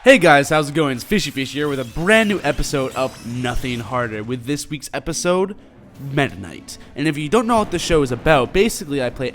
Hey guys, how's it going? It's Fishy Fish here with a brand new episode of Nothing Harder. With this week's episode, Meta Knight. And if you don't know what the show is about, basically I play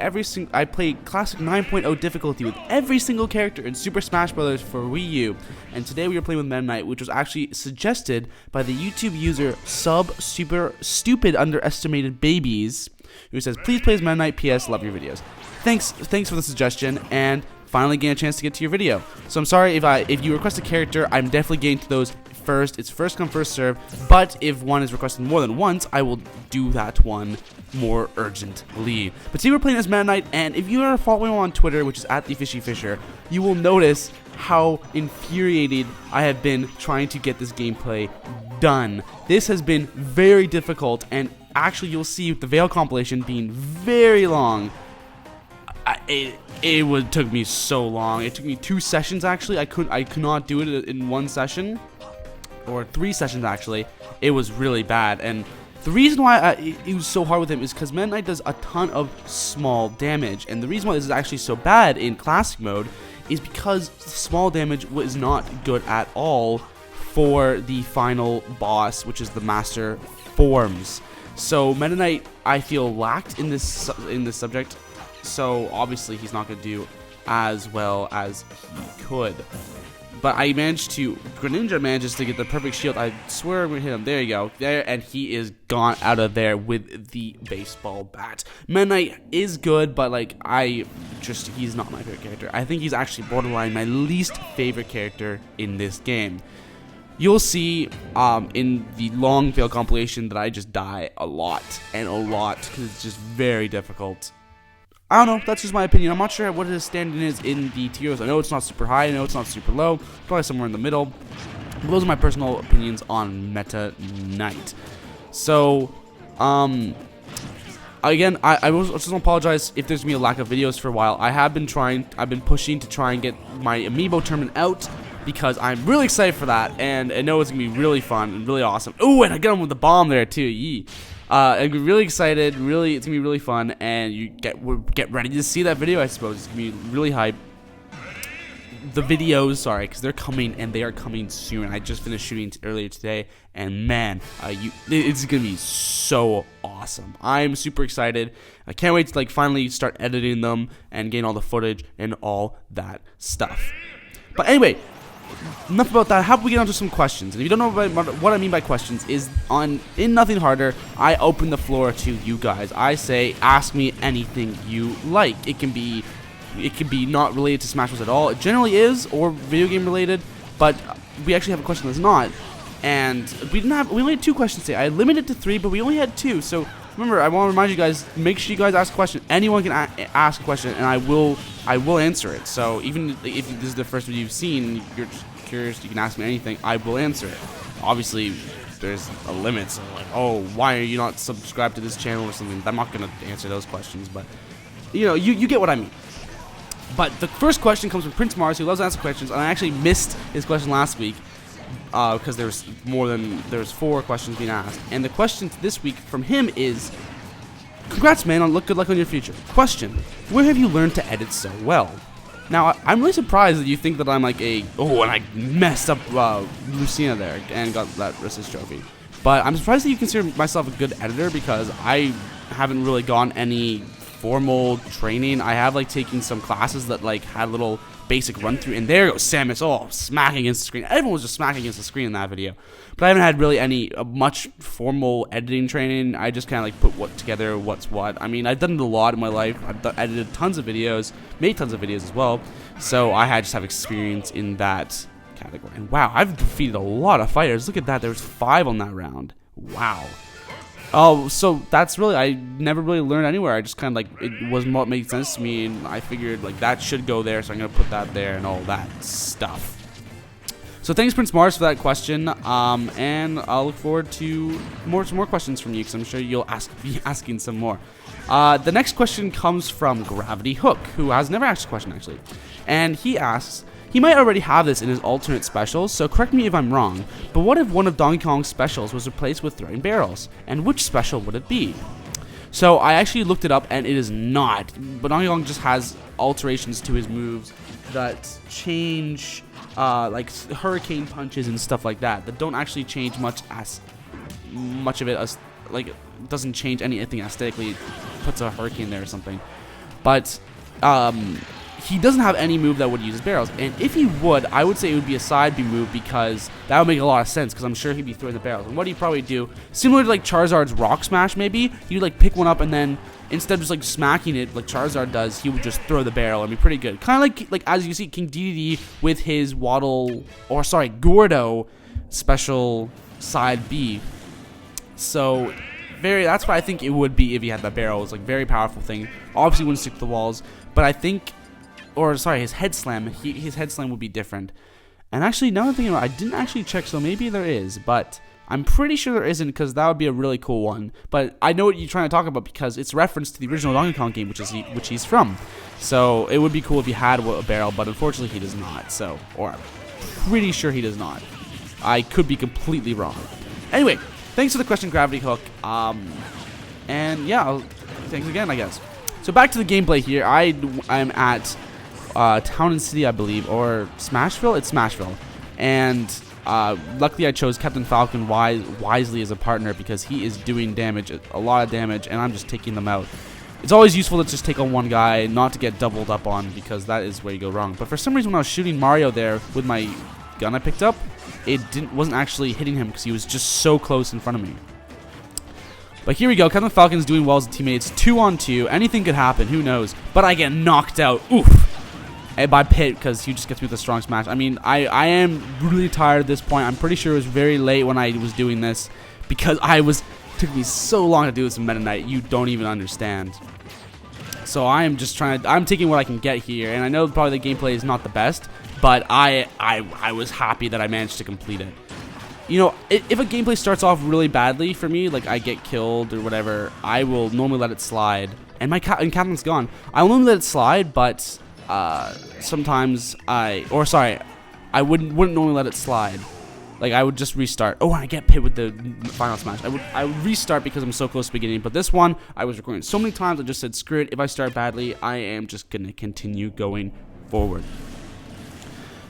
classic 9.0 difficulty with every single character in Super Smash Bros. For Wii U. And today we are playing with Meta Knight, which was actually suggested by the YouTube user Super Stupid Underestimated Babies, who says, "Please play as Meta Knight. PS, love your videos." Thanks for the suggestion, and finally getting a chance to get to your video. So I'm sorry if you request a character, I'm definitely getting to those first. It's first come, first serve, but if one is requested more than once, I will do that one more urgently. But today we're playing as Meta Knight, and if you are following on Twitter, which is @thefishyfisher, you will notice how infuriated I have been trying to get this gameplay done. This has been very difficult, and actually you'll see the Veil compilation being very long. It took me so long. It took me 2 sessions actually. I could not do it in 1 session, or 3 sessions actually. It was really bad, and the reason why it was so hard with him is because Meta Knight does a ton of small damage, and the reason why this is actually so bad in classic mode is because small damage was not good at all for the final boss, which is the Master Forms. So Meta Knight, I feel, lacked in this subject. So obviously he's not going to do as well as he could. But Greninja manages to get the perfect shield. I swear I'm going to hit him. There you go. There, and he is gone out of there with the baseball bat. Meta Knight is good, but he's not my favorite character. I think he's actually borderline my least favorite character in this game. You'll see in the long fail compilation that I just die a lot, because it's just very difficult. I don't know, that's just my opinion. I'm not sure what his standing is in the tiers. I know it's not super high, I know it's not super low, probably somewhere in the middle. Those are my personal opinions on Meta Knight. So, again, I just want to apologize if there's going to be a lack of videos for a while. I've been pushing to try and get my Amiibo tournament out, because I'm really excited for that, and I know it's going to be really fun and really awesome. Ooh, and I got him with the bomb there too, yee. I'm really excited. It's gonna be really fun, and you get ready to see that video. I suppose it's gonna be really hype. The videos, sorry, because they're coming, and they are coming soon. I just finished shooting earlier today, and man, it's gonna be so awesome. I'm super excited. I can't wait to finally start editing them and getting all the footage and all that stuff. But anyway, enough about that. How about we get on to some questions? And if you don't know what I mean by questions, is in Nothing Harder, I open the floor to you guys. I say, ask me anything you like. It can be not related to Smash Bros. At all. It generally is, or video game related, but we actually have a question that's not. And we only had 2 questions today. I limited it to 3, but we only had 2. So remember, I want to remind you guys, make sure you guys ask a question. Anyone can ask a question, and I will answer it. So even if this is the first video you've seen, you're just curious, you can ask me anything. I will answer it. Obviously, there's a limit. So oh, why are you not subscribed to this channel or something? I'm not gonna answer those questions, but you get what I mean. But the first question comes from Prince Mars, who loves to answer questions, and I actually missed his question last week. Because there's 4 questions being asked, and the question this week from him is, "Congrats, man! Good luck on your future." Question: where have you learned to edit so well? Now, I'm really surprised that you think that I'm and I messed up Lucina there and got that Resist trophy. But I'm surprised that you consider myself a good editor, because I haven't really gotten any formal training. I have taken some classes that had little basic run through, and there goes Samus, smacking against the screen. Everyone was just smacking against the screen in that video, but I haven't had really any much formal editing training. I just kind of put together what's what. I mean, I've done it a lot in my life. I've edited tons of videos, made tons of videos as well, so I just have experience in that category. And wow, I've defeated a lot of fighters. Look at that, there was 5 on that round. Wow. Oh, so that's really, I never really learned anywhere. I just kind of it was what made sense to me, and I figured that should go there, so I'm gonna put that there and all that stuff. So thanks, Prince Mars, for that question, and I'll look forward to some more questions from you, because I'm sure you'll be asking some more. The next question comes from Gravity Hook, who has never asked a question actually, and he asks, he might already have this in his alternate specials, so correct me if I'm wrong, but what if one of Donkey Kong's specials was replaced with throwing barrels? And which special would it be? So I actually looked it up, and it is not. But Donkey Kong just has alterations to his moves that change like hurricane punches and stuff like that don't actually change much of it as like it doesn't change anything aesthetically. It puts a hurricane there or something, but he doesn't have any move that would use his barrels, and if he would, I would say it would be a side B move, because that would make a lot of sense, because I'm sure he'd be throwing the barrels. And what he'd probably do, similar to like Charizard's Rock Smash maybe, he'd like pick one up and then instead of just like smacking it like Charizard does, he would just throw the barrel and be pretty good. Kind of like as you see King DDD with his Gordo special side B. So that's what I think it would be if he had that barrel. It's like very powerful thing. Obviously wouldn't stick to the walls, but I think, his head slam. His head slam would be different. And actually, now that I'm thinking about it, I didn't actually check, so maybe there is, but I'm pretty sure there isn't, because that would be a really cool one. But I know what you're trying to talk about, because it's reference to the original Donkey Kong game, which he's from. So it would be cool if he had a barrel, but unfortunately he does not. So, or I'm pretty sure he does not. I could be completely wrong. Anyway, thanks for the question, Gravity Hook. And yeah, thanks again, I guess. So back to the gameplay here. I'm at Town and City, I believe, or Smashville. It's Smashville, and luckily I chose Captain Falcon wisely as a partner, because he is doing damage, a lot of damage, and I'm just taking them out. It's always useful to just take on one guy, not to get doubled up on, because that is where you go wrong. But for some reason, when I was shooting Mario there with my gun I picked up, it wasn't actually hitting him, because he was just so close in front of me. But here we go. Captain Falcon's doing well as a teammate. It's 2-on-2. Anything could happen. Who knows? But I get knocked out. Oof. By Pit, because he just gets me with a strong smash. I mean, I am really tired at this point. I'm pretty sure it was very late when I was doing this, because it took me so long to do this in Meta Knight. You don't even understand. So I am just I'm taking what I can get here, and I know probably the gameplay is not the best, but I was happy that I managed to complete it. You know, if a gameplay starts off really badly for me, like I get killed or whatever, I will normally let it slide. And Captain's gone. I will normally let it slide, but sometimes I wouldn't normally let it slide. Like, I would just restart. Oh, and I get hit with the final smash. I would restart because I'm so close to beginning. But this one, I was recording so many times, I just said, screw it. If I start badly, I am just going to continue going forward.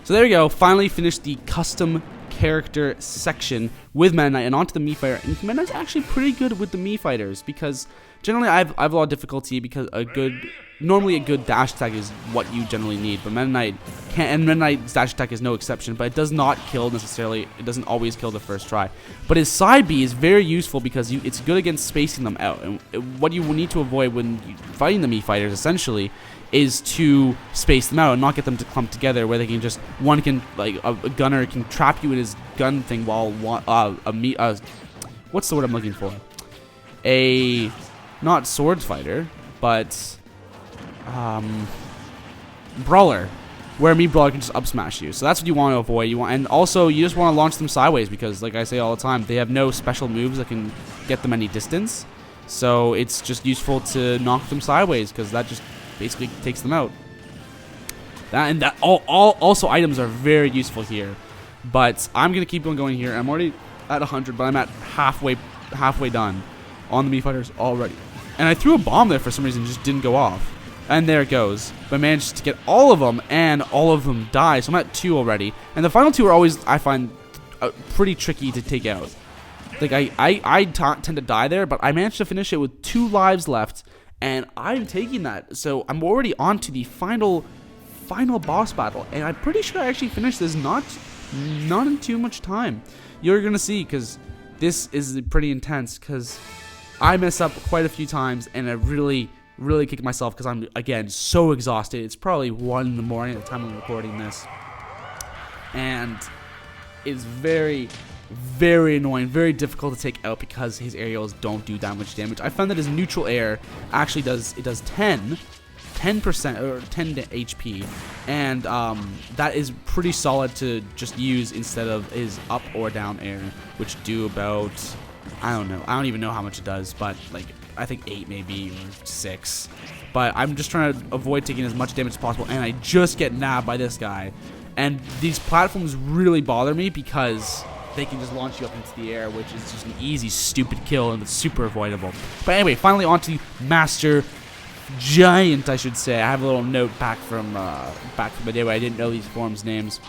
So there we go. Finally finished the custom character section with Meta Knight and onto the Mii Fighter. And Meta Knight's actually pretty good with the Mii Fighters, because generally I have a lot of difficulty, because normally a good dash attack is what you generally need, but Meta Knight can't, and Meta Knight's dash attack is no exception, but it does not kill necessarily. It doesn't always kill the first try. But his side B is very useful, because it's good against spacing them out. And what you will need to avoid when fighting the Mii Fighters essentially is to space them out and not get them to clump together, where they can just, one can, like a gunner can trap you in his gun thing, while what's the word I'm looking for? Not sword fighter, but brawler, where Mii Brawler can just up smash you. So that's what you want to avoid. And also you just want to launch them sideways, because like I say all the time, they have no special moves that can get them any distance. So it's just useful to knock them sideways, because that just basically takes them out. Also items are very useful here. But I'm gonna keep on going here. I'm already at 100, but I'm at halfway done on the Mii Fighters already. And I threw a bomb there for some reason, just didn't go off. And there it goes. But I managed to get all of them, and all of them die. So I'm at 2 already. And the final 2 are always, I find, pretty tricky to take out. Like, I tend to die there, but I managed to finish it with 2 lives left. And I'm taking that. So I'm already on to the final boss battle. And I'm pretty sure I actually finished this not in too much time. You're going to see, because this is pretty intense, because I mess up quite a few times, and I really kick myself, because I'm, again, so exhausted. It's probably 1 in the morning at the time I'm recording this. And it's very, very annoying, very difficult to take out, because his aerials don't do that much damage. I found that his neutral air actually does 10% or 10 HP, and that is pretty solid to just use instead of his up or down air, which do about, I don't even know how much it does, but like I think 8 maybe, or 6. But I'm just trying to avoid taking as much damage as possible, and I just get nabbed by this guy. And these platforms really bother me, because they can just launch you up into the air, which is just an easy, stupid kill, and it's super avoidable. But anyway, finally onto Master Giant, I should say. I have a little note back from the day where I didn't know these forms' names.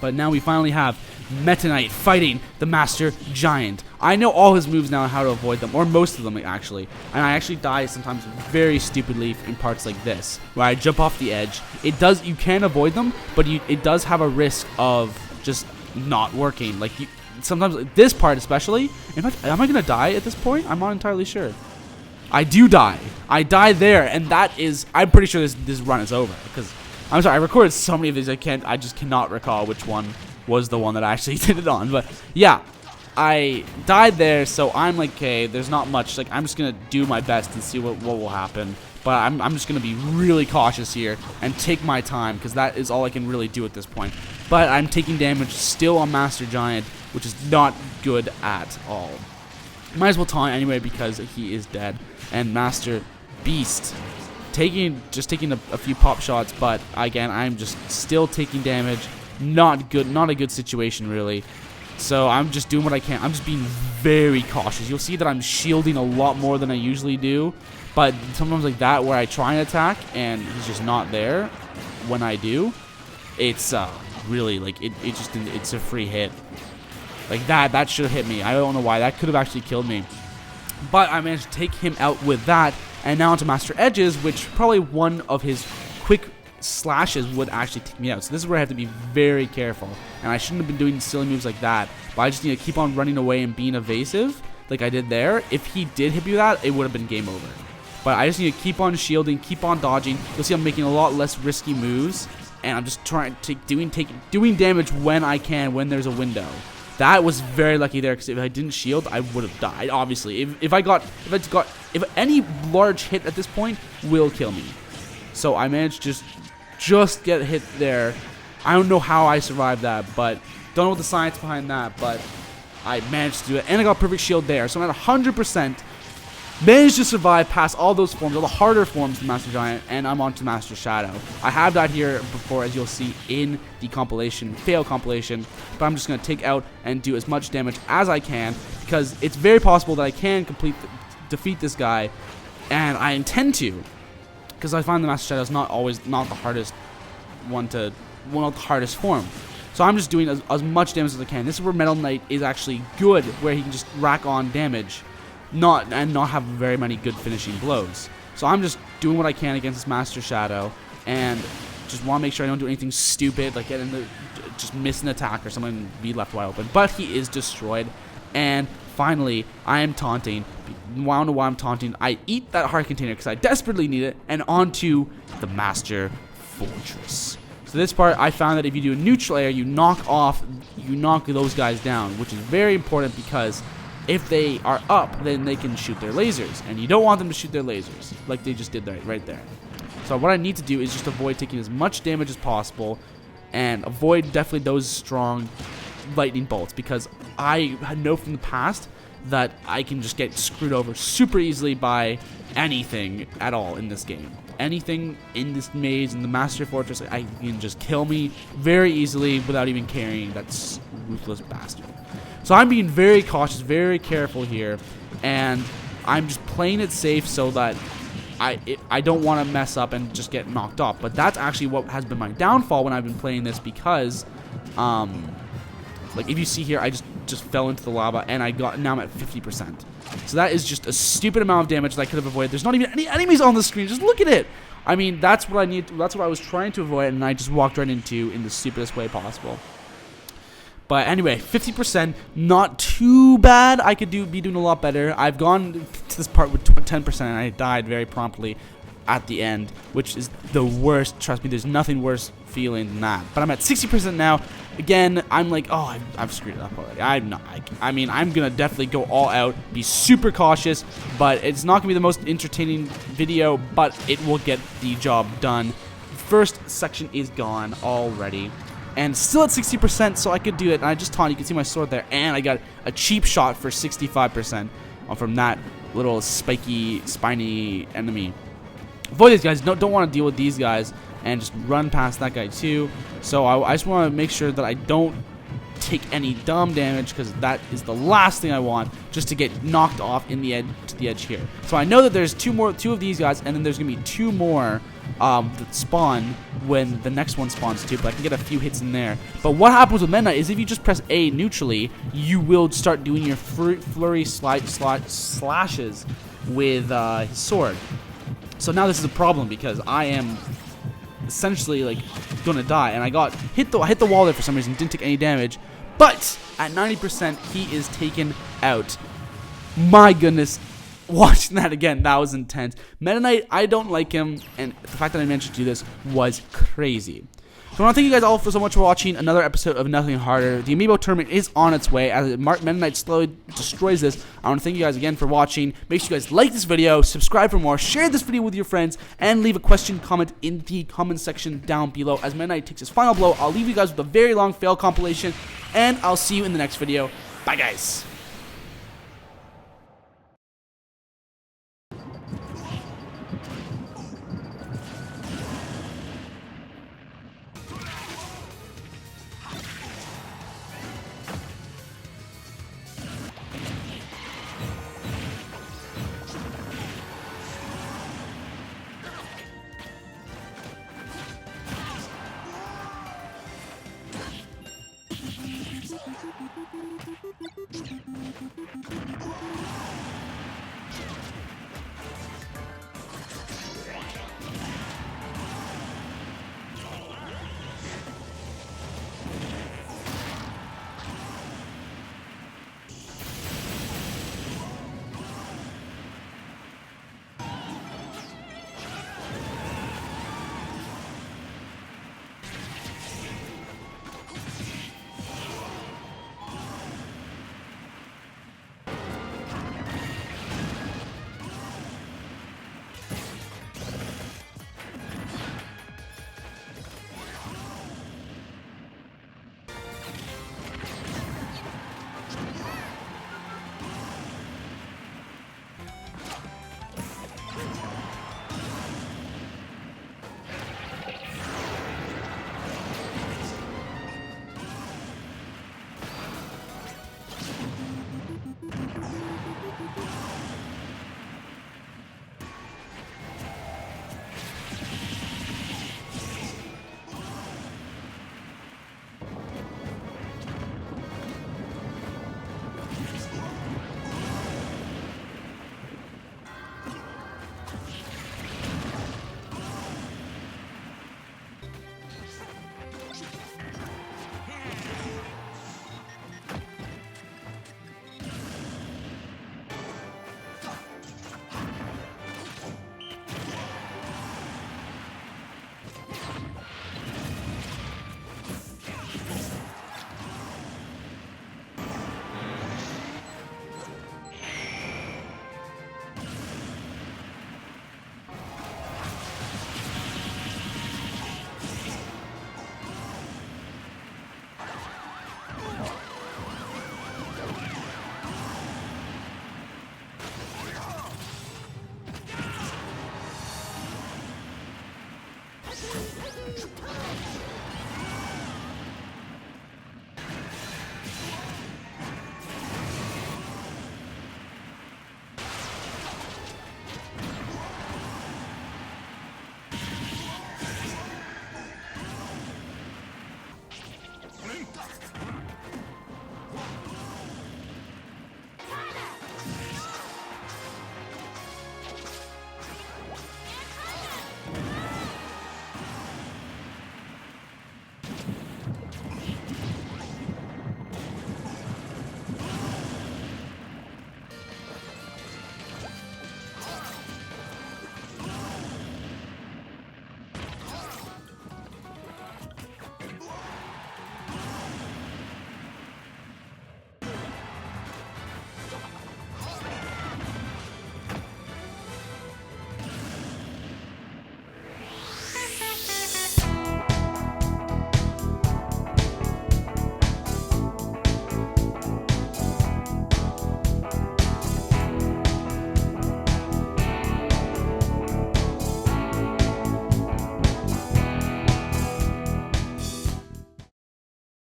But now we finally have Meta Knight fighting the Master Giant. I know all his moves now and how to avoid them, or most of them actually. And I actually die sometimes very stupidly in parts like this, where I jump off the edge. You can avoid them, but it does have a risk of just not working. Like sometimes this part especially. In fact, am I gonna die at this point? I'm not entirely sure. I do die. I die there, and that is. I'm pretty sure this run is over because I'm sorry. I recorded so many of these. I just cannot recall which one was the one that I actually did it on. But yeah, I died there, so I'm like, okay, there's not much. Like, I'm just gonna do my best and see what will happen. But I'm just gonna be really cautious here and take my time because that is all I can really do at this point. But I'm taking damage still on Master Giant, which is not good at all. Might as well taunt anyway because he is dead. And Master Beast just taking a few pop shots, but again, I'm just still taking damage. Not good, not a good situation really. So I'm just doing what I can. I'm just being very cautious. You'll see that I'm shielding a lot more than I usually do, but sometimes like that where I try and attack and he's just not there when I do, it's really like it's a free hit. Like that should have hit me. I don't know why. That could have actually killed me. But I managed to take him out with that, and now onto Master Edges, which probably one of his quick slashes would actually take me out. So this is where I have to be very careful, and I shouldn't have been doing silly moves like that, but I just need to keep on running away and being evasive like I did there. If he did hit me with that, it would have been game over. But I just need to keep on shielding, keep on dodging. You'll see I'm making a lot less risky moves, and I'm just trying to doing damage when I can, when there's a window. That was very lucky there, because if I didn't shield, I would have died. Obviously, if any large hit at this point will kill me. So I managed to just get hit there. I don't know how I survived that, but don't know what the science behind that, but I managed to do it, and I got perfect shield there. So I'm at 100%. Managed to survive past all those forms, all the harder forms of Master Giant, and I'm on to Master Shadow. I have died here before, as you'll see in the compilation, fail compilation, but I'm just going to take out and do as much damage as I can, because it's very possible that I can defeat this guy, and I intend to, because I find the Master Shadow is not the hardest one of the hardest form. So I'm just doing as much damage as I can. This is where Metal Knight is actually good, where he can just rack on damage. Not have very many good finishing blows. So I'm just doing what I can against this Master Shadow, and just want to make sure I don't do anything stupid, like just miss an attack or something and be left wide open. But he is destroyed, and finally I am taunting. I don't know why I'm taunting. I eat that heart container because I desperately need it, and onto the Master Fortress. So this part, I found that if you do a neutral air, you knock those guys down, which is very important because if they are up, then they can shoot their lasers, and you don't want them to shoot their lasers like they just did right there. So what I need to do is just avoid taking as much damage as possible, and avoid definitely those strong lightning bolts, because I know from the past that I can just get screwed over super easily by anything at all in this game. Anything in this maze, in the Master Fortress, I can just kill me very easily without even caring. That's ruthless bastard. So I'm being very cautious, very careful here, and I'm just playing it safe so that I don't want to mess up and just get knocked off. But that's actually what has been my downfall when I've been playing this, because like if you see here, I just fell into the lava, and now I'm at 50%. So that is just a stupid amount of damage that I could have avoided. There's not even any enemies on the screen. Just look at it. I mean, that's what I need. That's what I was trying to avoid, and I just walked right into in the stupidest way possible. But anyway, 50%, not too bad. I could be doing a lot better. I've gone to this part with 10%, and I died very promptly at the end, which is the worst. Trust me, there's nothing worse feeling than that. But I'm at 60% now. Again, I'm like, oh, I've screwed it up already. I'm not. I mean, I'm going to definitely go all out, be super cautious, but it's not going to be the most entertaining video, but it will get the job done. First section is gone already. And still at 60%, so I could do it. And I just taunted. You can see my sword there. And I got a cheap shot for 65% from that little spiky, spiny enemy. Avoid these guys. Don't want to deal with these guys. And just run past that guy too. So I just want to make sure that I don't take any dumb damage, because that is the last thing I want, just to get knocked off in the edge to the edge here. So I know that there's two of these guys, and then there's gonna be two more spawn when the next one spawns too, but I can get a few hits in there. But what happens with Meta Knight is if you just press A neutrally, you will start doing your flurry slashes with his sword. So now this is a problem because I am essentially like gonna die, and I got hit the wall there for some reason, didn't take any damage, but at 90% he is taken out. My goodness, watching that again, that was intense. Meta Knight, I don't like him, and the fact that I managed to do this was crazy. So I want to thank you guys all so much for watching another episode of Nothing Harder. The Amiibo tournament is on its way. As Meta Knight slowly destroys this, I want to thank you guys again for watching. Make sure you guys like this video, subscribe for more, share this video with your friends, and leave a question, comment in the comment section down below. As Meta Knight takes his final blow, I'll leave you guys with a very long fail compilation, and I'll see you in the next video. Bye, guys.